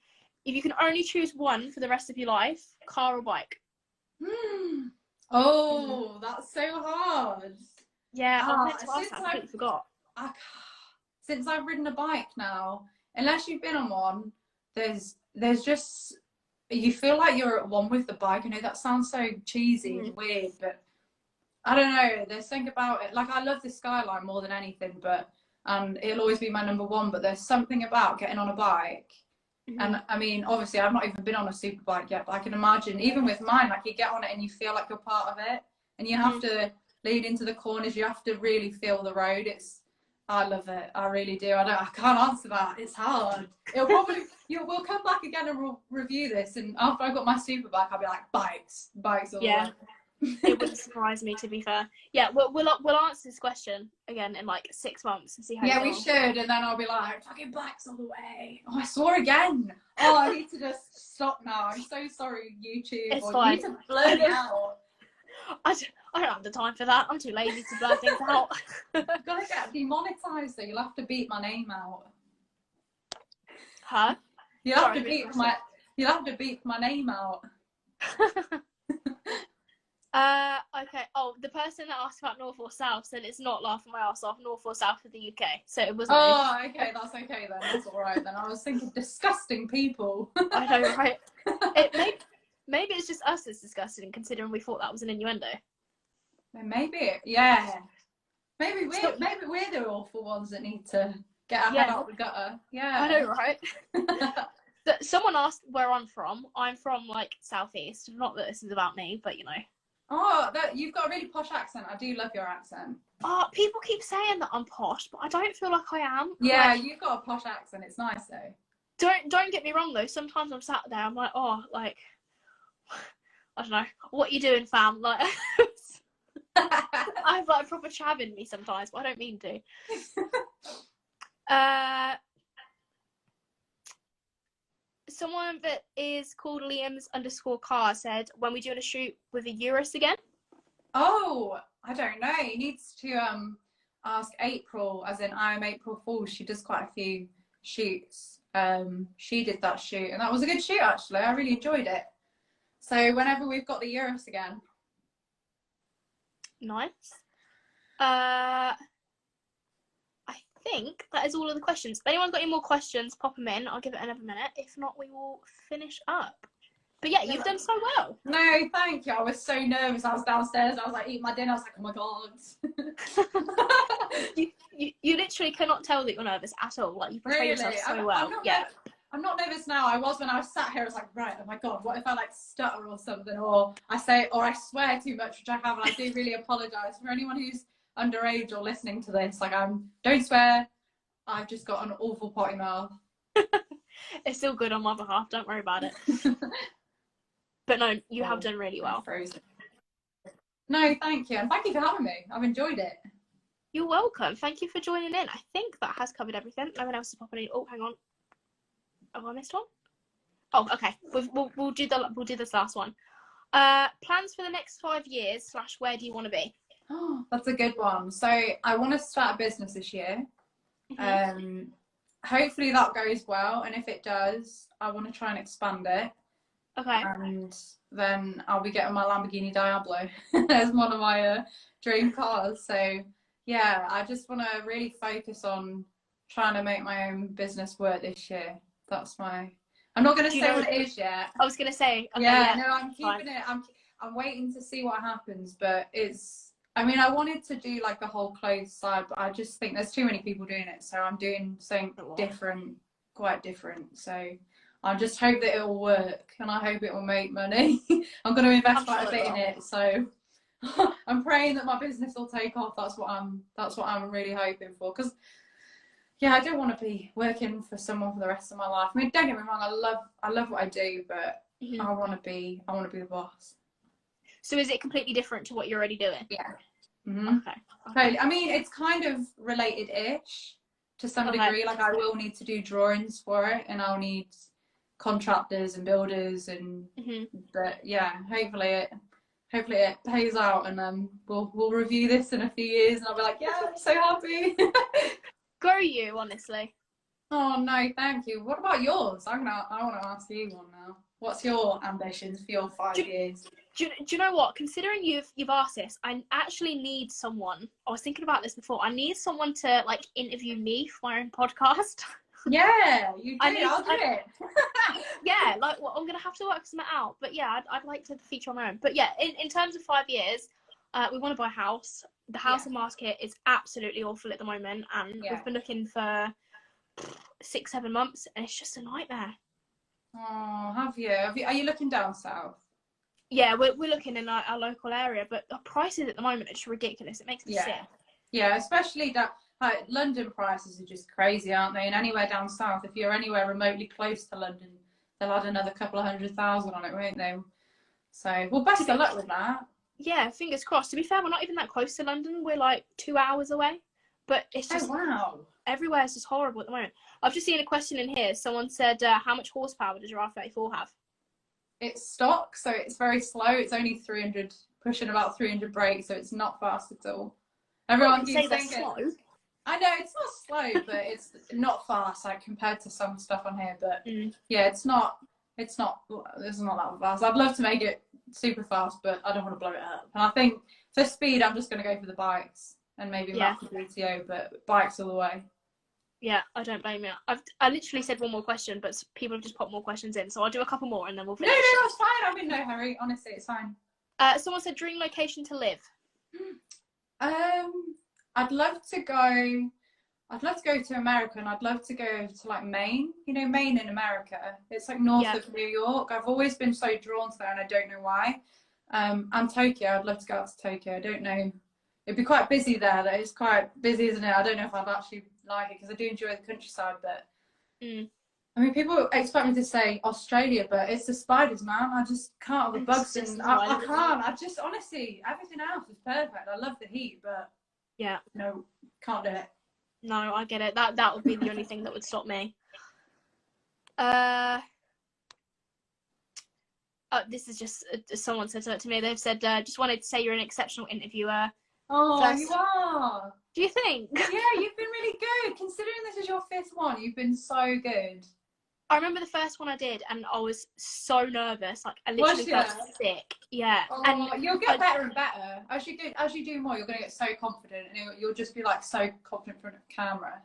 If you can only choose one for the rest of your life, car or bike? Oh, that's so hard. Yeah, I meant to ask that, I completely forgot. Since I've ridden a bike now, unless you've been on one, there's just, you feel like you're at one with the bike. I know that sounds so cheesy and weird, but I don't know, there's something about it. Like, I love the Skyline more than anything, but it'll always be my number one, but there's something about getting on a bike. And I mean, obviously I've not even been on a super bike yet, but I can imagine even with mine, like you get on it and you feel like you're part of it, and you have to lean into the corners, you have to really feel the road. I love it, I really do. I can't answer that, it's hard. It'll probably, we'll come back again and we'll review this, and after I got my super bike, I'll be like, bikes all the way. It wouldn't surprise me, to be fair. Yeah, we'll answer this question again in like 6 months and see how. Yeah, we should, and then I'll be like, fucking bikes all the way. Oh, I swore again. Oh, I need to just stop now. I'm so sorry, YouTube. It's fine. You need to blur it out. I don't have the time for that. I'm too lazy to blur things out. You've got to get demonetized, so you'll have to beat my name out. Huh? You'll have to beat my name out. Okay. Oh, the person that asked about North or South said it's not laughing my ass off, North or South of the UK. So it wasn't. Oh, okay, that's okay then. That's all right then. I was thinking disgusting people. I know, right? Maybe it's just us that's disgusting, considering we thought that was an innuendo. Maybe, yeah. Maybe we're the awful ones that need to get our head out the gutter. Yeah. I know, right? Someone asked where I'm from. I'm from like southeast. Not that this is about me, but you know. Oh, you've got a really posh accent. I do love your accent. Oh, people keep saying that I'm posh, but I don't feel like I am. Yeah, like, you've got a posh accent. It's nice though. Don't get me wrong though. Sometimes I'm sat there. I'm like, oh, like I don't know. What are you doing, fam? Like, I have like a proper chav in me sometimes, but I don't mean to. Someone that is called Liam's_car said, when we doing a shoot with a Eurus again? Oh, I don't know. He needs to ask April, as in I am April Fool's. She does quite a few shoots. She did that shoot, and that was a good shoot actually. I really enjoyed it. So whenever we've got the Eurus again. Nice. I think that is all of the questions. If anyone's got any more questions, pop them in. I'll give it another minute. If not, we will finish up. But yeah, you've done so well. No, thank you. I was so nervous. I was downstairs. I was like eating my dinner. I was like, oh my god. you literally cannot tell that you're nervous at all. Like you portray yourself so well. I'm not nervous now. I was when I was sat here. I was like, right, oh my god, what if I like stutter or something, or I swear too much, which I have, and I do really apologise for anyone who's underage or listening to this. Like, don't swear. I've just got an awful potty mouth. It's still good on my behalf. Don't worry about it. But no, you have done really well. Frozen. No, thank you, and thank you for having me. I've enjoyed it. You're welcome. Thank you for joining in. I think that has covered everything. No one else is popping in. Oh, hang on. Have I missed one? Oh, okay. We'll do this last one. Plans for the next 5 years / where do you want to be? Oh, that's a good one. So I want to start a business this year. Hopefully that goes well, and if it does, I want to try and expand it. Okay. And then I'll be getting my Lamborghini Diablo as one of my dream cars. So yeah, I just want to really focus on trying to make my own business work this year. That's my. I'm not going to say what it is yet. I was going to say. Okay, yeah, yeah, no, I'm keeping it. I'm waiting to see what happens, but it's. I mean, I wanted to do like the whole clothes side, but I just think there's too many people doing it, so I'm doing something different, quite different. So I just hope that it will work, and I hope it will make money. I'm going to invest quite a bit in it, so I'm praying that my business will take off. That's what I'm really hoping for. Because yeah, I don't want to be working for someone for the rest of my life. I mean, don't get me wrong, I love what I do, but I want to be the boss. So is it completely different to what you're already doing? Yeah. Okay. I mean, it's kind of related-ish to some degree. Like I will need to do drawings for it, and I'll need contractors and builders, and but yeah, hopefully it pays out, and we'll review this in a few years, and I'll be like, yeah, I'm so happy. Go you, honestly. Oh no, thank you. What about yours? I want to ask you one now. What's your ambitions for your 5 years? Do you know what? Considering you've asked this, I actually need someone. I was thinking about this before. I need someone to like interview me for my own podcast. Yeah, you do. I'll do it. Yeah, like well, I'm gonna have to work something out. But yeah, I'd like to feature on my own. But yeah, in terms of 5 years, we want to buy a house. The housing market is absolutely awful at the moment, and we've been looking for 6-7 months, and it's just a nightmare. Oh, have you? Are you looking down south? Yeah, we're looking in our local area, but the prices at the moment are just ridiculous. It makes me sick. Yeah, especially that London prices are just crazy, aren't they? And anywhere down south, if you're anywhere remotely close to London, they'll add another couple of 100,000 on it, won't they? So, well, best of luck with that. Yeah, fingers crossed. To be fair, we're not even that close to London. We're like 2 hours away, but it's just everywhere is just horrible at the moment. I've just seen a question in here. Someone said, "How much horsepower does your R34 have?" It's stock, so it's very slow. It's only 300, pushing about 300 brakes, so it's not fast at all. Everyone keeps saying slow. I know it's not slow, but it's not fast, like compared to some stuff on here. But yeah, it's not that fast. I'd love to make it super fast, but I don't want to blow it up. And I think for speed, I'm just going to go for the bikes and maybe map the GTO, but bikes all the way. Yeah, I don't blame you. I literally said one more question, but people have just popped more questions in, so I'll do a couple more and then we'll finish. No, that's fine. I'm in no hurry. Honestly, it's fine. Someone said dream location to live. I'd love to go to America, and I'd love to go to like Maine. You know, Maine in America. It's like north of New York. I've always been so drawn to there, and I don't know why. And Tokyo. I'd love to go out to Tokyo. I don't know. It'd be quite busy there. It's quite busy, isn't it? I don't know if I'd actually like it because I do enjoy the countryside, but I mean, people expect me to say Australia, but it's the spiders, man. I just can't have the bugs, and I can't. I just honestly, everything else is perfect. I love the heat, but no, can't do it. No, I get it. That would be the only thing that would stop me. This is just someone said it to me. They've said, just wanted to say you're an exceptional interviewer. Oh, you are. Do you think? Yeah, you've been really good. Considering this is your 5th one, you've been so good. I remember the first one I did, and I was so nervous. Like I literally felt sick. Yeah. Oh, and you'll get better and better as you do more. You're gonna get so confident, and you'll just be like so confident in front of camera.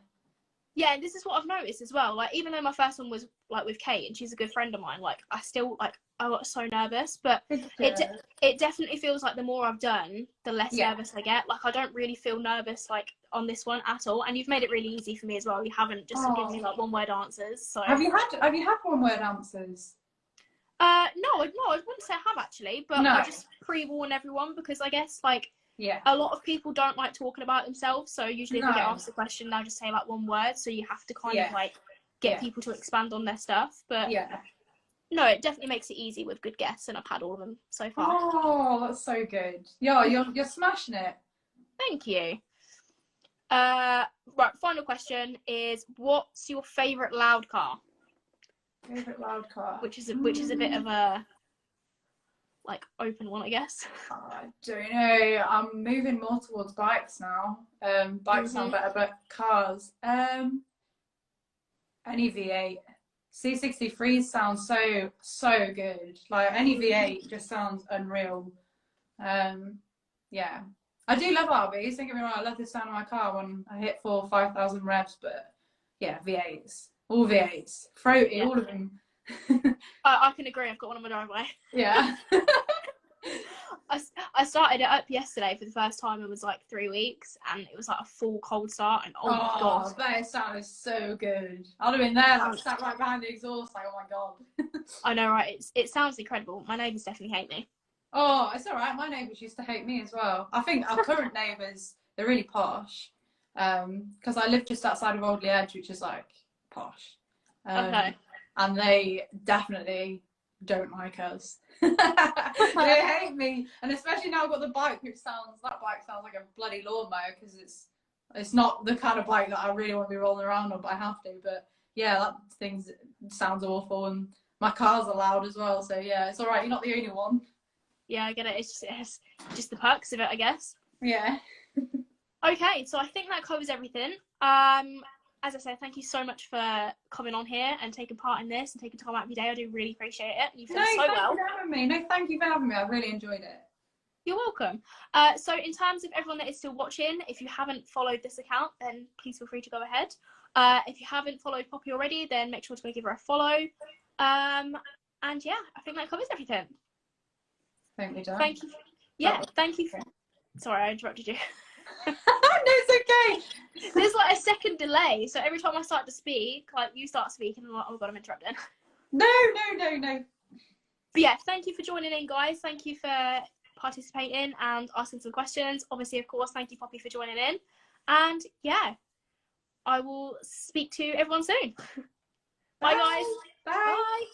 Yeah, and this is what I've noticed as well. Like even though my first one was like with Kate, and she's a good friend of mine, like I still like I got so nervous. But it definitely feels like the more I've done, the less nervous I get. Like I don't really feel nervous like on this one at all. And you've made it really easy for me as well. You haven't just given me like one-word answers. So have you had one-word answers? No, I wouldn't say I have actually, but I just pre-warn everyone because I guess like a lot of people don't like talking about themselves. So usually if they get asked a question, they'll just say like one word. So you have to kind of like get people to expand on their stuff. But no, it definitely makes it easy with good guests, and I've had all of them so far. Oh, that's so good. Yeah, you're smashing it. Thank you. Right, final question is, what's your favourite loud car? Favourite loud car? Which is a bit of a like open one, I guess. I don't know. I'm moving more towards bikes now. Bikes sound better, but cars. Any V8. C63 sounds so good. Like any V8 just sounds unreal. Yeah. I do love RBs. Don't get me wrong. I love the sound of my car when I hit 4,000 or 5,000 revs. But yeah, V8s, all V8s, throaty, all of them. I can agree. I've got one on my driveway. Yeah. I started it up yesterday for the first time. It was like 3 weeks, and it was like a full cold start. And oh my god, that sounded so good. I'd have been there, like sat right behind the exhaust, like oh my god. I know, right? It sounds incredible. My neighbours definitely hate me. Oh, it's all right. My neighbours used to hate me as well. I think our current neighbours, they're really posh. Because I live just outside of Oldley Edge, which is like posh. Okay. And they definitely don't like us. They hate me, and especially now I've got the bike, that bike sounds like a bloody lawnmower because it's not the kind of bike that I really want to be rolling around on, but I have to. But yeah, that thing sounds awful, and my cars are loud as well. So yeah, it's all right. You're not the only one. Yeah, I get it. It's just the perks of it, I guess. Yeah. Okay, so I think that covers everything. As I said, thank you so much for coming on here and taking part in this and taking time out of your day. I do really appreciate it. You've done so well. Thank you for having me. No, thank you for having me. I really enjoyed it. You're welcome. So in terms of everyone that is still watching, if you haven't followed this account, then please feel free to go ahead. If you haven't followed Poppy already, then make sure to go give her a follow. And yeah, I think that covers everything. Thank you, Dad. Thank you. Yeah, thank you. Sorry, I interrupted you. No, it's okay. There's like a second delay, so every time I start to speak, like you start speaking, I'm like, oh god, I'm interrupting. No. But yeah, thank you for joining in, guys. Thank you for participating and asking some questions. Obviously, of course, thank you, Poppy, for joining in. And yeah, I will speak to everyone soon. Bye, guys. Bye. Bye.